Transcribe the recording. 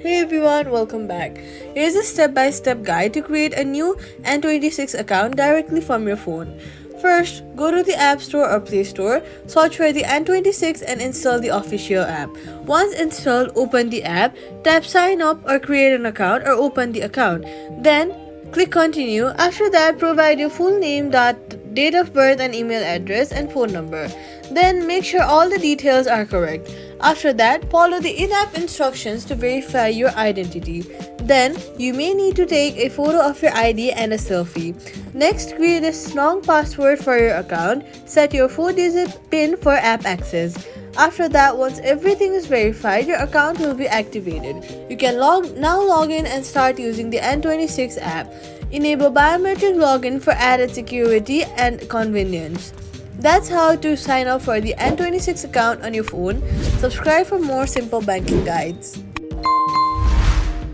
Hey everyone, welcome back. Here's a step-by-step guide to create a new N26 account directly from your phone. First, go to the App Store or Play Store, search for the N26 and install the official app. Once installed, open the app, tap sign up or create an account or open the account. Then, click continue. After that, provide your full name, date of birth and email address and phone number. Then make sure all the details are correct. After that, follow the in-app instructions to verify your identity. Then, you may need to take a photo of your ID and a selfie. Next, create a strong password for your account. Set your 4-digit PIN for app access. After that, once everything is verified, your account will be activated. You can now log in and start using the N26 app. Enable biometric login for added security and convenience. That's how to sign up for the N26 account on your phone. Subscribe for more simple banking guides.